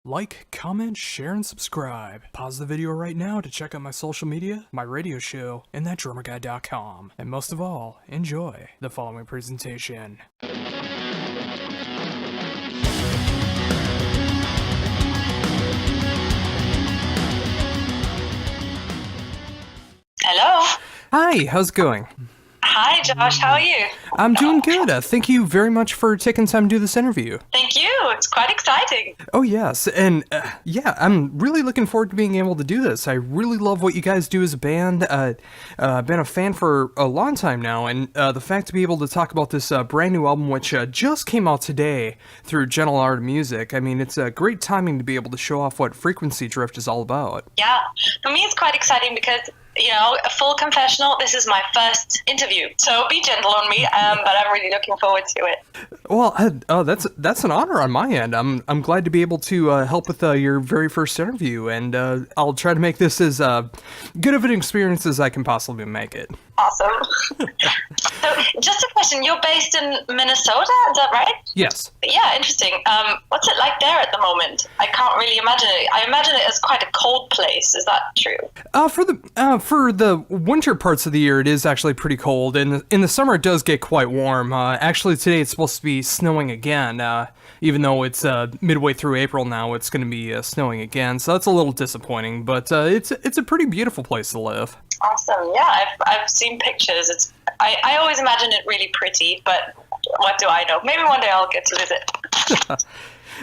Like, comment, share, and subscribe. Pause the video right now to check out my social media, my radio show, and thatdrummerguy.com. And most of all, enjoy the following presentation. Hello. Hi, how's it going? Hi, Josh. How are you? I'm doing good. Thank you very much for taking time to do this interview. Thank you. It's quite exciting. Oh, yes. And yeah, I'm really looking forward to being able to do this. I really love what you guys do as a band. I've been a fan for a long time now, and the fact to be able to talk about this brand new album, which just came out today through Gentle Art of Music, I mean, it's a great timing to be able to show off what Frequency Drift is all about. Yeah. For me, it's quite exciting because, you know, a full confessional, this is my first interview. So be gentle on me, but I'm really looking forward to it. Well, that's an honor on my end. I'm glad to be able to help with your very first interview, and I'll try to make this as good of an experience as I can possibly make it. Awesome. So just a question, you're based in Minnesota, is that right? Yes. Yeah, interesting. What's it like there at the moment? I can't really imagine it. I imagine it as quite a cold place. Is that true? For the winter parts of the year, it is actually pretty cold. In the summer, it does get quite warm. Actually, today it's supposed to be snowing again. Even though it's midway through April now, it's going to be snowing again. So that's a little disappointing. But it's a pretty beautiful place to live. Awesome. Yeah, I've seen pictures. I always imagine it really pretty, but what do I know? Maybe one day I'll get to visit.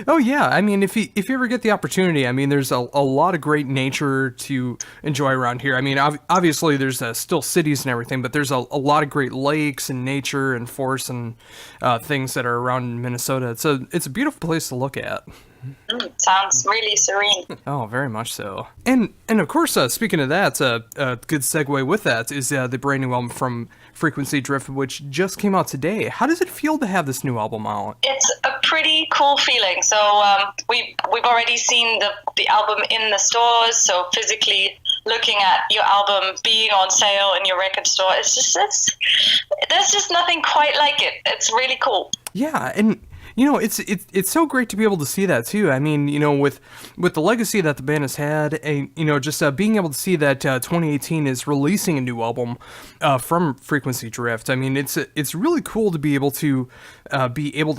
Oh yeah, I mean, if you ever get the opportunity, I mean, there's a lot of great nature to enjoy around here. I mean, obviously there's still cities and everything, but there's a lot of great lakes and nature and forests and things that are around Minnesota. It's a beautiful place to look at. Sounds really serene. Oh, very much so. And of course, speaking of that, a good segue with that is the brand new album from Frequency Drift, which just came out today. How does it feel to have this new album out? It's a pretty cool feeling. So we've already seen the album in the stores, so physically looking at your album being on sale in your record store, there's just nothing quite like it. It's really cool. Yeah, and you know, it's so great to be able to see that too. I mean, you know, with the legacy that the band has had, and you know, just being able to see that 2018 is releasing a new album from Frequency Drift. I mean, it's really cool to be able to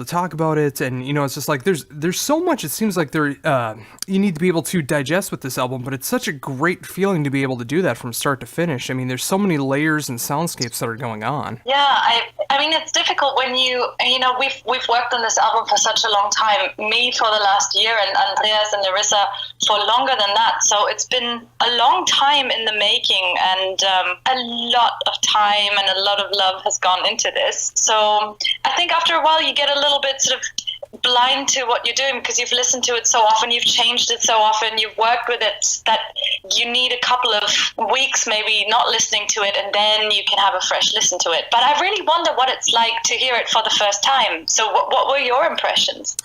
talk about it, and you know, it's just like there's so much. It seems like you need to be able to digest with this album, but it's such a great feeling to be able to do that from start to finish. I mean, there's so many layers and soundscapes that are going on. Yeah, I mean, it's difficult when you know, we've worked on this album for such a long time, me for the last year and Andreas and Larissa for longer than that, so it's been a long time in the making, and a lot of time and a lot of love has gone into this. So I think after a while you get a little bit sort of blind to what you're doing because you've listened to it so often, you've changed it so often, you've worked with it, that you need a couple of weeks maybe not listening to it, and then you can have a fresh listen to it. But I really wonder what it's like to hear it for the first time. So what were your impressions?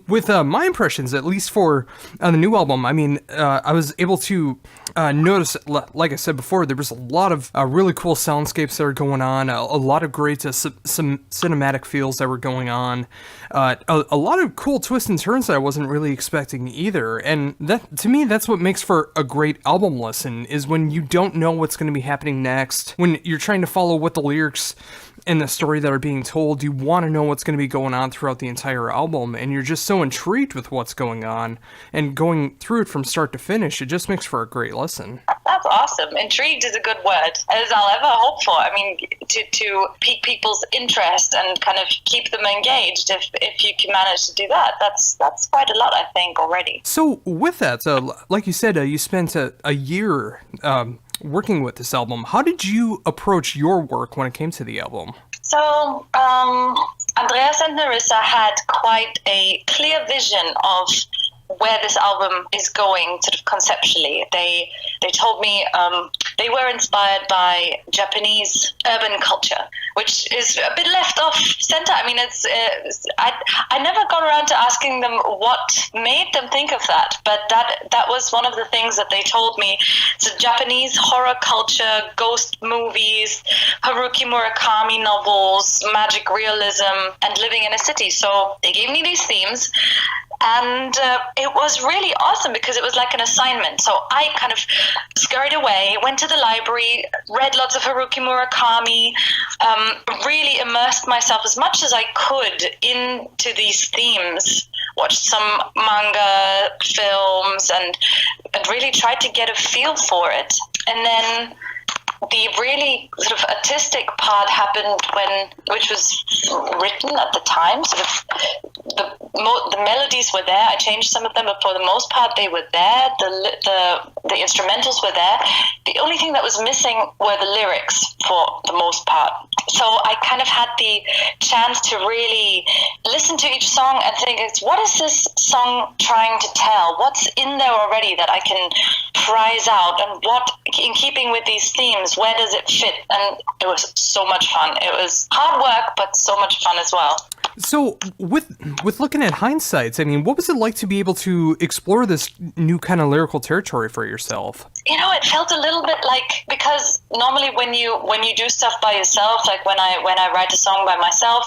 With my impressions, at least for the new album, I mean, I was able to notice, like I said before, there was a lot of really cool soundscapes that are going on, a lot of great some cinematic feels that were going on, a lot of cool twists and turns that I wasn't really expecting either. And that, to me, that's what makes for a great album listen, is when you don't know what's going to be happening next, when you're trying to follow what the lyrics and the story that are being told, you want to know what's going to be going on throughout the entire album, and you're just so intrigued with what's going on, and going through it from start to finish, it just makes for a great listen. That's awesome. Intrigued is a good word, as I'll ever hope for. I mean, to pique people's interest and kind of keep them engaged, if you can manage to do that, that's quite a lot, I think, already. So with that, like you said, you spent a year working with this album. How did you approach your work when it came to the album? So Andreas and Larissa had quite a clear vision of where this album is going, sort of conceptually. They told me they were inspired by Japanese urban culture, which is a bit left off center. I mean, I never got around to asking them what made them think of that, but that was one of the things that they told me. So Japanese horror culture, ghost movies, Haruki Murakami novels, magic realism, and living in a city. So they gave me these themes. And it was really awesome because it was like an assignment. So I kind of scurried away, went to the library, read lots of Haruki Murakami, really immersed myself as much as I could into these themes, watched some manga films, and really tried to get a feel for it. And then the really sort of artistic part happened which was written at the time. Sort of the melodies were there. I changed some of them, but for the most part, they were there. The instrumentals were there. The only thing that was missing were the lyrics for the most part. So I kind of had the chance to really listen to each song and think, what is this song trying to tell? What's in there already that I can prize out? And what, in keeping with these themes, where does it fit? And it was so much fun. It was hard work, but so much fun as well. So, with looking at hindsights, I mean, what was it like to be able to explore this new kind of lyrical territory for yourself? It felt a little bit like, because normally when you do stuff by yourself, like when I write a song by myself,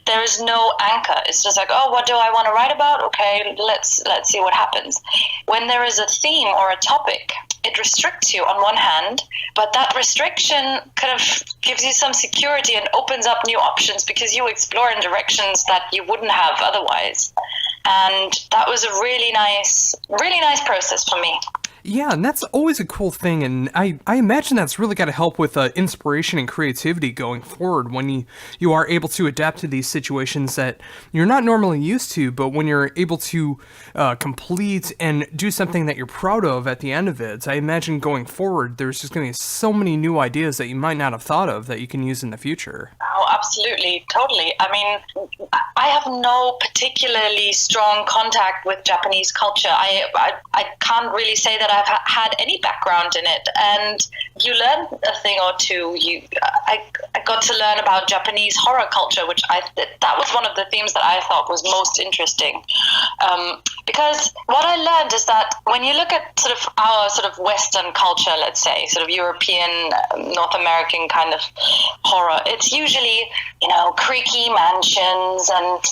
there is no anchor. It's just like, oh, what do I want to write about? Okay, let's see what happens. When there is a theme or a topic, it restricts you on one hand, but that restriction kind of gives you some security and opens up new options because you explore in directions that you wouldn't have otherwise. And that was a really nice process for me. Yeah, and that's always a cool thing, and I imagine that's really got to help with inspiration and creativity going forward when you are able to adapt to these situations that you're not normally used to, but when you're able to complete and do something that you're proud of at the end of it. I imagine going forward, there's just going to be so many new ideas that you might not have thought of that you can use in the future. Oh, absolutely, totally. I mean, I have no particularly strong contact with Japanese culture. I can't really say that I've had any background in it, and you learn a thing or two. I got to learn about Japanese horror culture, which that was one of the themes that I thought was most interesting. Because what I learned is that when you look at sort of our sort of Western culture, let's say, sort of European, North American kind of horror, it's usually, creaky mansions and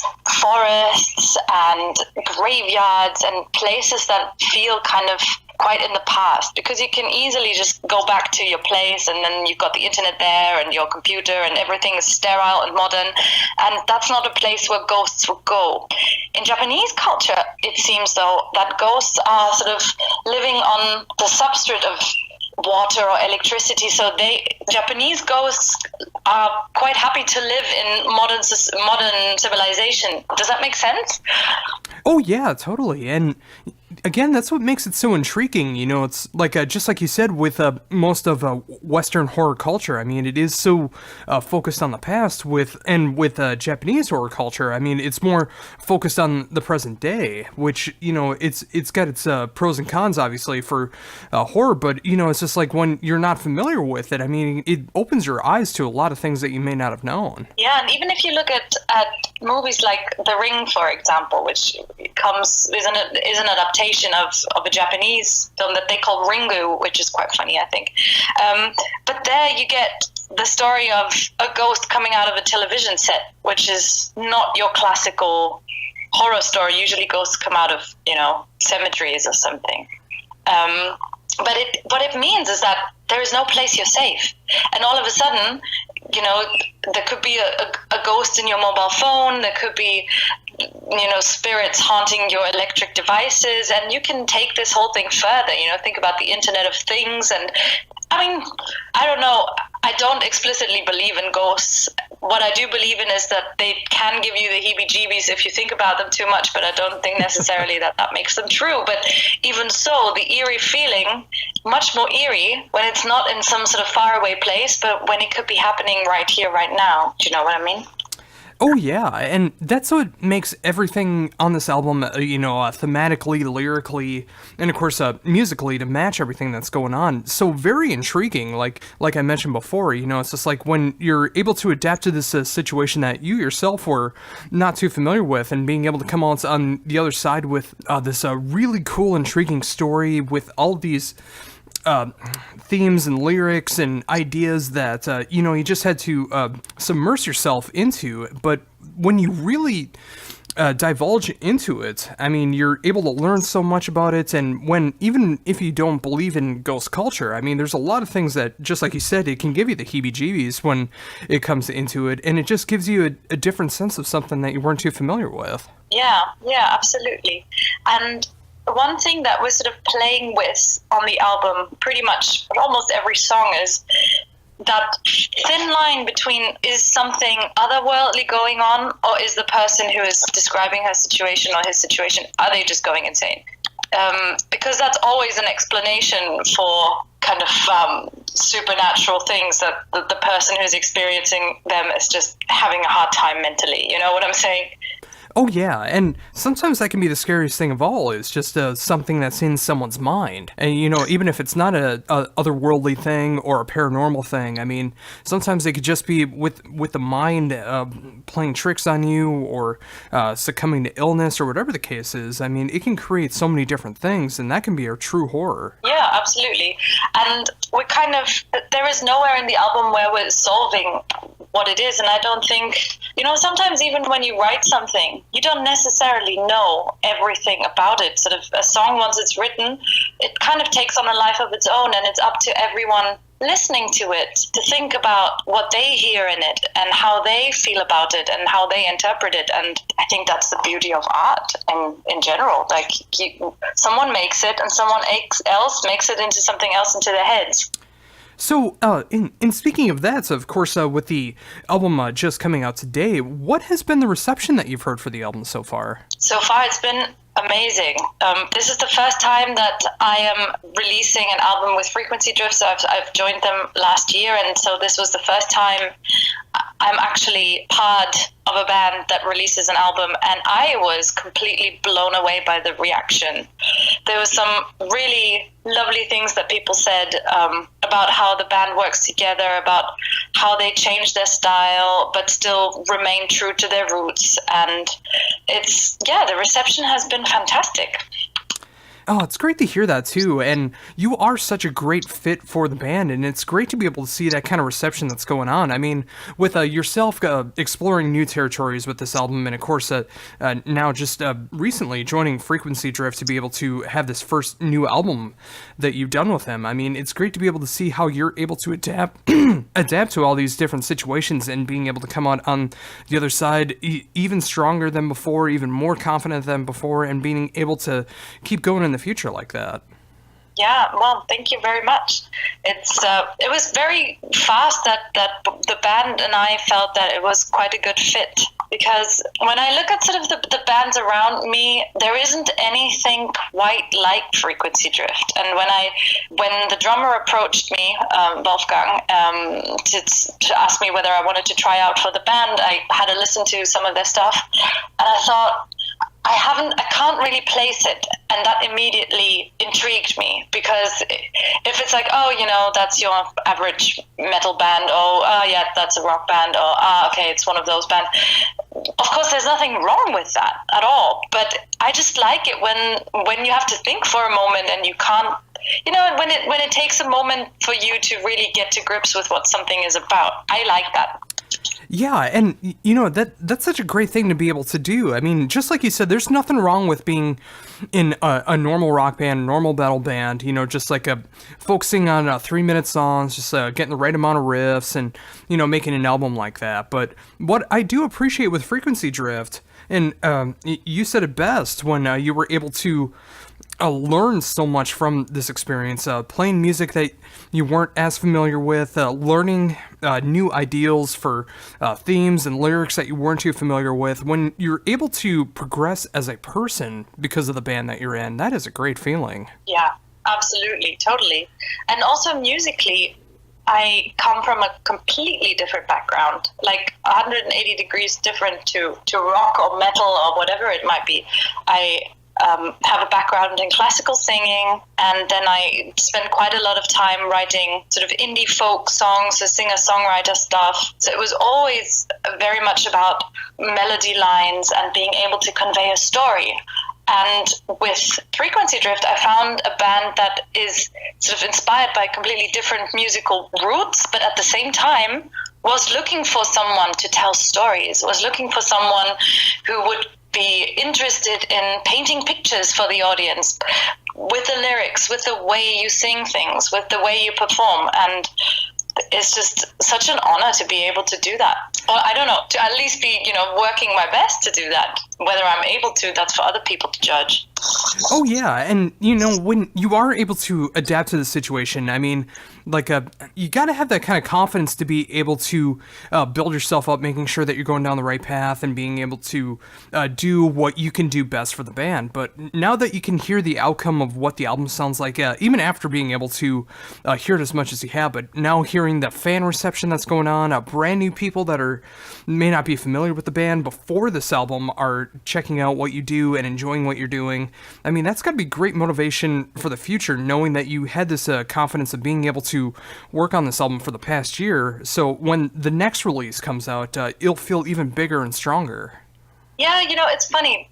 forests and graveyards and places that feel kind of quite in the past, because you can easily just go back to your place and then you've got the internet there and your computer and everything is sterile and modern, and that's not a place where ghosts would go. In Japanese culture, it seems though that ghosts are sort of living on the substrate of water or electricity, so Japanese ghosts are quite happy to live in modern civilization. Does that make sense? Oh yeah, totally. And again, that's what makes it so intriguing. It's like just like you said with most of Western horror culture. I mean, it is so focused on the past. With Japanese horror culture, I mean, it's more focused on the present day. Which it's got its pros and cons, obviously, for horror. But it's just like when you're not familiar with it. I mean, it opens your eyes to a lot of things that you may not have known. Yeah, and even if you look at movies like The Ring, for example, which is an adaptation of a Japanese film that they call Ringu, which is quite funny, I think. But there you get the story of a ghost coming out of a television set, which is not your classical horror story. Usually ghosts come out of, cemeteries or something. But what it means is that there is no place you're safe. And all of a sudden, there could be a ghost in your mobile phone. There could be, spirits haunting your electric devices. And you can take this whole thing further, think about the Internet of Things. And I mean, I don't know. I don't explicitly believe in ghosts. What I do believe in is that they can give you the heebie-jeebies if you think about them too much, but I don't think necessarily that makes them true. But even so, the eerie feeling, much more eerie when it's not in some sort of faraway place, but when it could be happening right here, right now. Do you know what I mean? Oh yeah, and that's what makes everything on this album, thematically, lyrically, and of course musically to match everything that's going on, so very intriguing. Like I mentioned before, it's just like when you're able to adapt to this situation that you yourself were not too familiar with, and being able to come out on the other side with this really cool, intriguing story with all of these themes and lyrics and ideas that you just had to submerge yourself into. But when you really divulge into it, I mean, you're able to learn so much about it. And even if you don't believe in ghost culture, I mean, there's a lot of things that, just like you said, it can give you the heebie-jeebies when it comes into it, and it just gives you a different sense of something that you weren't too familiar with. Yeah, absolutely. And one thing that we're sort of playing with on the album, pretty much almost every song, is that thin line between, is something otherworldly going on, or is the person who is describing her situation or his situation, are they just going insane? Because that's always an explanation for kind of supernatural things, that the person who's experiencing them is just having a hard time mentally. You know what I'm saying? Oh yeah, and sometimes that can be the scariest thing of all, is just something that's in someone's mind. And, you know, even if it's not a otherworldly thing or a paranormal thing, I mean, sometimes it could just be with the mind playing tricks on you, or succumbing to illness, or whatever the case is. I mean, it can create so many different things, and that can be a true horror. Yeah, absolutely. And we're kind of, there is nowhere in the album where we're solving what it is. And I don't think, you know, sometimes even when you write something, you don't necessarily know everything about it. Sort of a song, once it's written, it kind of takes on a life of its own, and it's up to everyone listening to it to think about what they hear in it and how they feel about it and how they interpret it. And I think that's the beauty of art in general. Like, someone makes it and someone else makes it into something else into their heads. So, in speaking of that, so of course, with the album just coming out today, what has been the reception that you've heard for the album so far? So far, it's been amazing. This is the first time that I am releasing an album with Frequency Drift. So I've joined them last year, and so this was the first time I'm actually part of a band that releases an album, and I was completely blown away by the reaction. There was some really lovely things that people said about how the band works together, about how they change their style but still remain true to their roots. And the reception has been fantastic. Oh, it's great to hear that too, and you are such a great fit for the band, and it's great to be able to see that kind of reception that's going on. I mean, with yourself exploring new territories with this album, and of course now just recently joining Frequency Drift to be able to have this first new album that you've done with them. I mean, it's great to be able to see how you're able to adapt to all these different situations, and being able to come out on the other side even stronger than before, even more confident than before, and being able to keep going in the future like that. Yeah, well, thank you very much. It was very fast that the band and I felt that it was quite a good fit, because when I look at sort of the bands around me, there isn't anything quite like Frequency Drift. And when the drummer approached me, Wolfgang, to ask me whether I wanted to try out for the band, I had to listen to some of their stuff, and I thought, I can't really place it, and that immediately intrigued me, because if it's like, oh, you know, that's your average metal band, yeah, that's a rock band, okay, it's one of those bands. Of course, there's nothing wrong with that at all, but I just like it when you have to think for a moment, and you can't, you know, when it takes a moment for you to really get to grips with what something is about. I like that. Yeah, and you know, that's such a great thing to be able to do. I mean, just like you said, there's nothing wrong with being in a normal rock band, a normal metal band, you know, just like focusing on 3-minute songs, just getting the right amount of riffs, and, you know, making an album like that. But what I do appreciate with Frequency Drift, and you said it best when you were able to learn so much from this experience, playing music that you weren't as familiar with, learning new ideals for themes and lyrics that you weren't too familiar with. When you're able to progress as a person because of the band that you're in, that is a great feeling. Yeah, absolutely, totally. And also musically, I come from a completely different background, like 180 degrees different to rock or metal or whatever it might be. I have a background in classical singing, and then I spent quite a lot of time writing sort of indie folk songs, so singer-songwriter stuff. So it was always very much about melody lines and being able to convey a story. And with Frequency Drift, I found a band that is sort of inspired by completely different musical roots, but at the same time was looking for someone to tell stories, was looking for someone who would be interested in painting pictures for the audience with the lyrics, with the way you sing things, with the way you perform. And it's just such an honor to be able to do that. Or I don't know, to at least be, working my best to do that. Whether I'm able to, that's for other people to judge. Oh, yeah. And, when you are able to adapt to the situation, I mean, you got to have that kind of confidence to be able to build yourself up, making sure that you're going down the right path and being able to do what you can do best for the band. But now that you can hear the outcome of what the album sounds like, even after being able to hear it as much as you have, but now hearing the fan reception that's going on, brand new people that may not be familiar with the band before this album are checking out what you do and enjoying what you're doing. I mean, that's got to be great motivation for the future, knowing that you had this confidence of being able to work on this album for the past year. So when the next release comes out, it'll feel even bigger and stronger. Yeah, it's funny.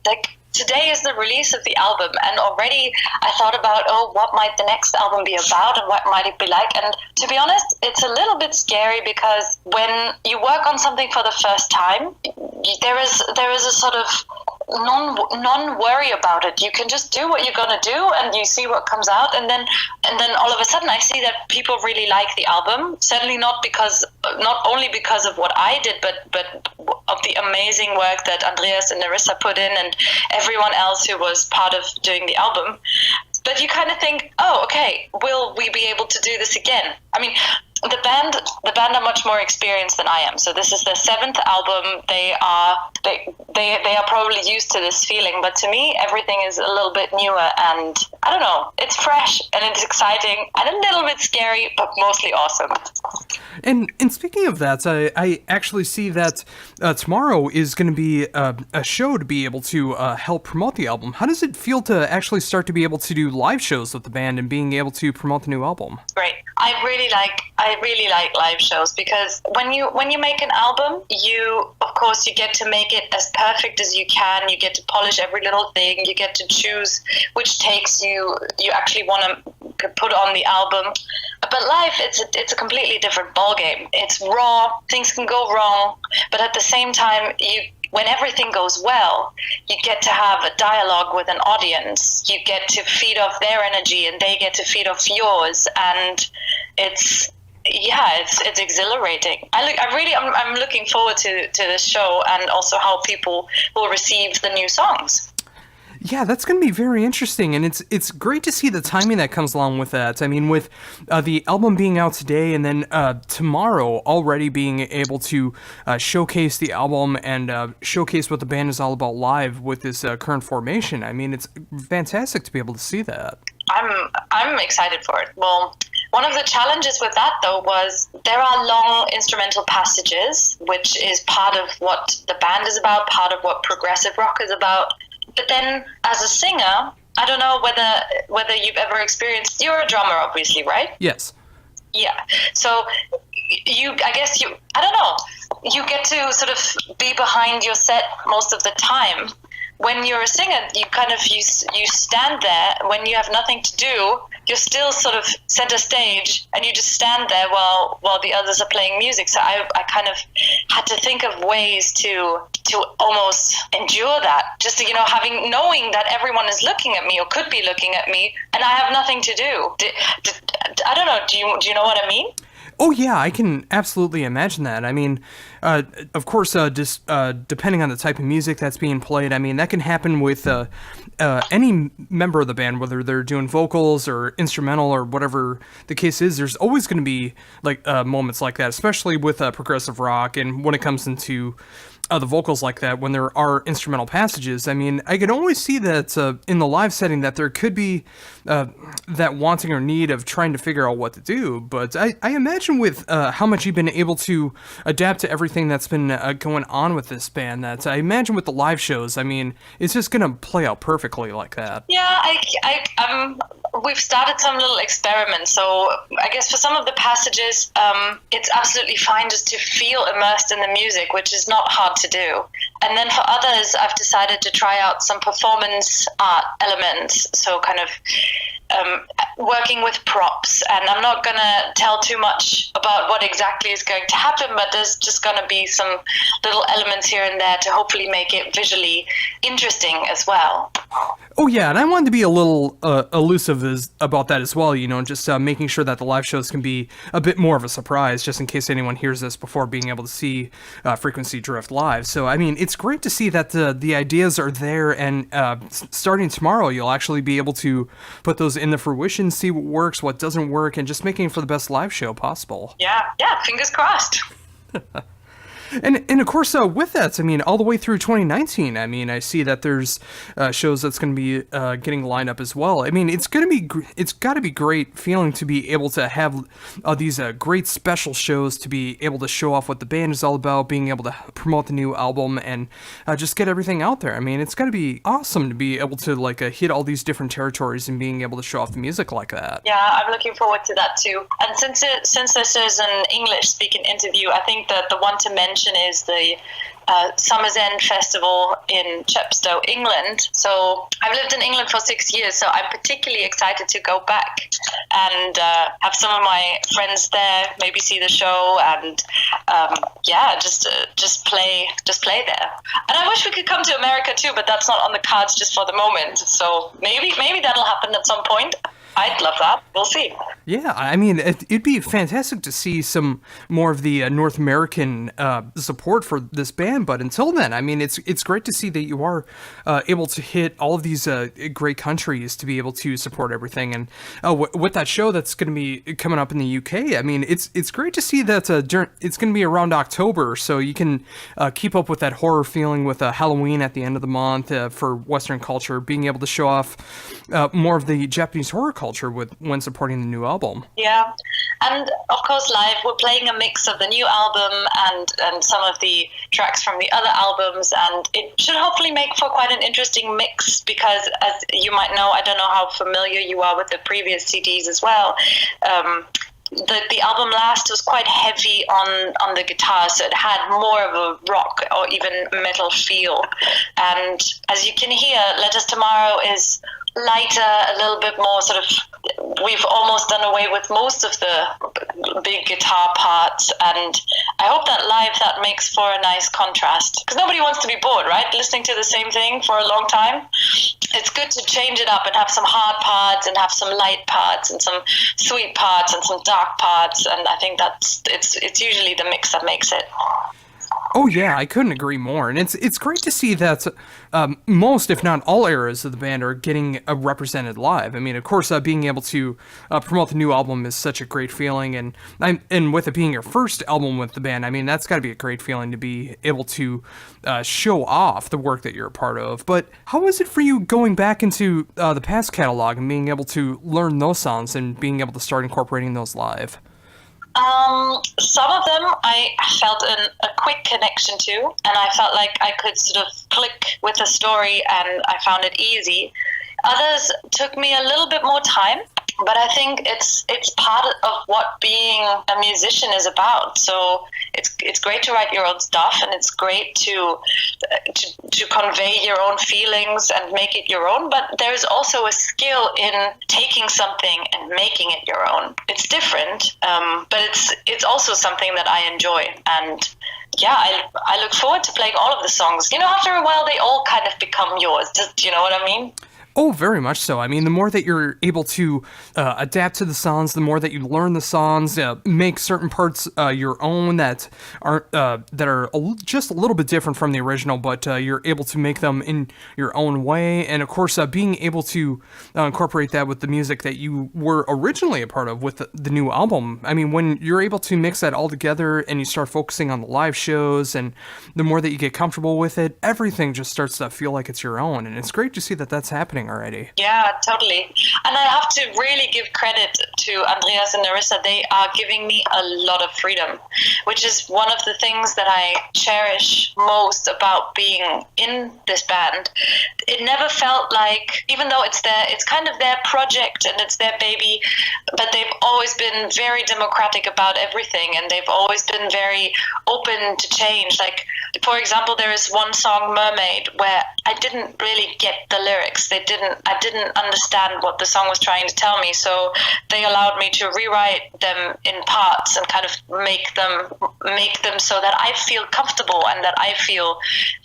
Today is the release of the album, and already I thought about, what might the next album be about and what might it be like? And to be honest, it's a little bit scary because when you work on something for the first time, there is a sort of non-worry about it. You can just do what you're gonna do, and you see what comes out, and then all of a sudden I see that people really like the album. Certainly not only because of what I did, but of the amazing work that Andreas and Larissa put in, and everyone else who was part of doing the album. But you kind of think, okay, will we be able to do this again? I mean, the band are much more experienced than I am. So this is their 7th album. They are probably used to this feeling, but to me, everything is a little bit newer, and I don't know, it's fresh and it's exciting and a little bit scary, but mostly awesome. And speaking of that, I actually see that tomorrow is going to be a show to be able to help promote the album. How does it feel to actually start to be able to do live shows with the band and being able to promote the new album? Great. I really like live shows, because when you make an album, you get to make it as perfect as you can. You get to polish every little thing. You get to choose which takes you actually want to put on the album. But live, it's a completely different ballgame. It's raw. Things can go wrong, but at the same time, when everything goes well, you get to have a dialogue with an audience. You get to feed off their energy, and they get to feed off yours, and it's exhilarating. I'm looking forward to this show, and also how people will receive the new songs. Yeah, that's going to be very interesting, and it's great to see the timing that comes along with that. I mean, with the album being out today, and then tomorrow already being able to showcase the album and showcase what the band is all about live with this current formation. I mean, it's fantastic to be able to see that. I'm excited for it. Well, one of the challenges with that, though, was there are long instrumental passages, which is part of what the band is about, part of what progressive rock is about. But then, as a singer, I don't know whether you've ever experienced. You're a drummer, obviously, right? Yes. Yeah. So I don't know. You get to sort of be behind your set most of the time. When you're a singer, you stand there. When you have nothing to do, you're still sort of center stage, and you just stand there while the others are playing music. So I kind of had to think of ways to almost endure that, just to, knowing that everyone is looking at me or could be looking at me, and I have nothing to do. I don't know. Do you know what I mean? Oh, yeah, I can absolutely imagine that. I mean, of course, just depending on the type of music that's being played, I mean, that can happen with any member of the band, whether they're doing vocals or instrumental or whatever the case is. There's always going to be moments like that, especially with progressive rock, and when it comes into the vocals like that, when there are instrumental passages. I mean, I can always see that in the live setting that there could be that wanting or need of trying to figure out what to do. But I imagine with how much you've been able to adapt to everything that's been going on with this band, that I imagine with the live shows, I mean, it's just going to play out perfectly like that. Yeah, we've started some little experiments. So I guess for some of the passages, it's absolutely fine just to feel immersed in the music, which is not hard to do. And then for others, I've decided to try out some performance art elements. So kind of working with props, and I'm not going to tell too much about what exactly is going to happen, but there's just going to be some little elements here and there to hopefully make it visually interesting as well. Oh yeah, and I wanted to be a little elusive about that as well, just making sure that the live shows can be a bit more of a surprise, just in case anyone hears this before being able to see Frequency Drift live. So, I mean, it's great to see that the ideas are there, and starting tomorrow, you'll actually be able to put those into fruition, see what works, what doesn't work, and just making it for the best live show possible. Yeah, fingers crossed. And of course, with that, I mean, all the way through 2019, I mean, I see that there's shows that's going to be getting lined up as well. I mean, it's got to be great feeling to be able to have these great special shows, to be able to show off what the band is all about, being able to promote the new album, and just get everything out there. I mean, it's got to be awesome to be able to hit all these different territories and being able to show off the music like that. Yeah, I'm looking forward to that too. And since this is an English-speaking interview, I think that the one to mention is the Summer's End Festival in Chepstow, England. So I've lived in England for 6 years, so I'm particularly excited to go back and have some of my friends there, maybe see the show, and just play there. And I wish we could come to America too, but that's not on the cards just for the moment. So maybe that'll happen at some point. I'd love that. We'll see. Yeah, I mean, it'd be fantastic to see some more of the North American support for this band. But until then, I mean, it's great to see that you are able to hit all of these great countries to be able to support everything. And with that show that's going to be coming up in the UK, I mean, it's great to see that it's going to be around October, so you can keep up with that horror feeling with Halloween at the end of the month for Western culture, being able to show off more of the Japanese horror culture when supporting the new album. Yeah, and of course live we're playing a mix of the new album and some of the tracks from the other albums, and it should hopefully make for quite an interesting mix, because as you might know, I don't know how familiar you are with the previous CDs as well, the album last was quite heavy on the guitar, so it had more of a rock or even metal feel, and as you can hear, Let Us Tomorrow is lighter, a little bit more sort of, we've almost done away with most of the big guitar parts, and I hope that live that makes for a nice contrast, because nobody wants to be bored, right, listening to the same thing for a long time. It's good to change it up and have some hard parts and have some light parts and some sweet parts and some dark parts, and I think it's usually the mix that makes it. Oh yeah, I couldn't agree more, and it's great to see that most, if not all, eras of the band are getting represented live. I mean, of course, being able to promote the new album is such a great feeling, and with it being your first album with the band, I mean, that's got to be a great feeling to be able to show off the work that you're a part of. But how is it for you going back into the past catalog and being able to learn those sounds and being able to start incorporating those live? Some of them I felt a quick connection to, and I felt like I could sort of click with the story, and I found it easy. Others took me a little bit more time, but I think it's part of what being a musician is about. So it's great to write your own stuff, and it's great to convey your own feelings and make it your own. But there's also a skill in taking something and making it your own. It's different, but it's also something that I enjoy. And yeah, I look forward to playing all of the songs. You know, after a while, they all kind of become yours. Do you know what I mean? Oh, very much so. I mean, the more that you're able to adapt to the songs, the more that you learn the songs, make certain parts your own that are just a little bit different from the original, but you're able to make them in your own way. And of course, being able to incorporate that with the music that you were originally a part of with the new album. I mean, when you're able to mix that all together and you start focusing on the live shows, and the more that you get comfortable with it, everything just starts to feel like it's your own. And it's great to see that that's happening already. Yeah, totally. And I have to really give credit to Andreas and Narissa. They are giving me a lot of freedom, which is one of the things that I cherish most about being in this band. It never felt like, even though it's kind of their project and it's their baby, but they've always been very democratic about everything, and they've always been very open to change. Like, for example, there is one song, Mermaid, where I didn't really get the lyrics. I didn't understand what the song was trying to tell me. So they allowed me to rewrite them in parts and kind of make them so that I feel comfortable and that I feel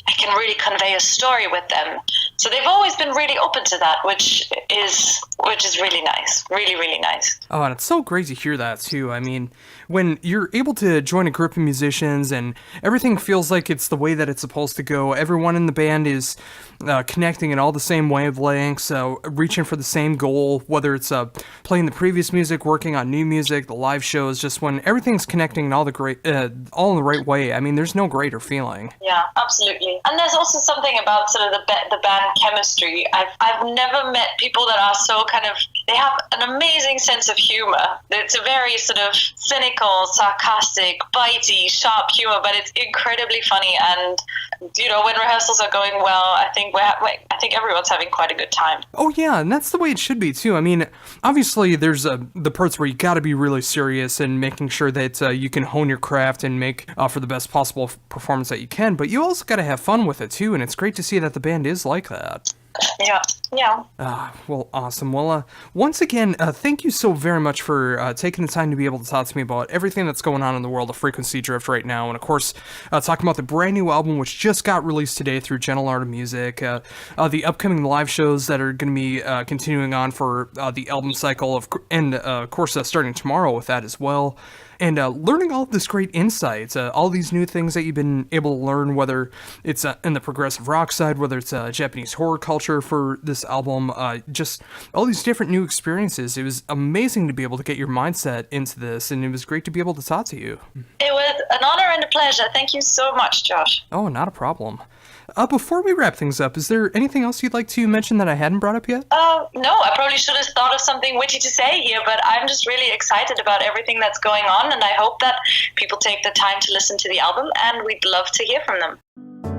I can really convey a story with them. So they've always been really open to that, which is really nice. Really, really nice. Oh, and it's so great to hear that too. I mean, when you're able to join a group of musicians and everything feels like it's the way that it's supposed to go, everyone in the band is connecting in all the same wavelengths, reaching for the same goal, whether it's playing the previous music, working on new music, the live shows, just when everything's connecting in all the the right way. I mean, there's no greater feeling. Yeah, absolutely. And there's also something about sort of the band chemistry. I've never met people that are so they have an amazing sense of humor. It's a very sort of cynical, sarcastic, bitey, sharp humor, but it's incredibly funny. And when rehearsals are going well, I think everyone's having quite a good time. Oh yeah, and that's the way it should be too. I mean, obviously there's the parts where you got to be really serious and making sure that you can hone your craft and make for the best possible performance that you can, but you also got to have fun with it too, and it's great to see that the band is like that. Yeah. Well, awesome. Well, once again, thank you so very much for taking the time to be able to talk to me about everything that's going on in the world of Frequency Drift right now, and of course, talking about the brand new album which just got released today through Gentle Art of Music, the upcoming live shows that are going to be continuing on for the album cycle, and of course, starting tomorrow with that as well. And learning all of this great insights, all these new things that you've been able to learn, whether it's in the progressive rock side, whether it's Japanese horror culture for this album, just all these different new experiences. It was amazing to be able to get your mindset into this, and it was great to be able to talk to you. It was an honor and a pleasure. Thank you so much, Josh. Oh, not a problem. Before we wrap things up, is there anything else you'd like to mention that I hadn't brought up yet? No, I probably should have thought of something witty to say here, but I'm just really excited about everything that's going on, and I hope that people take the time to listen to the album, and we'd love to hear from them.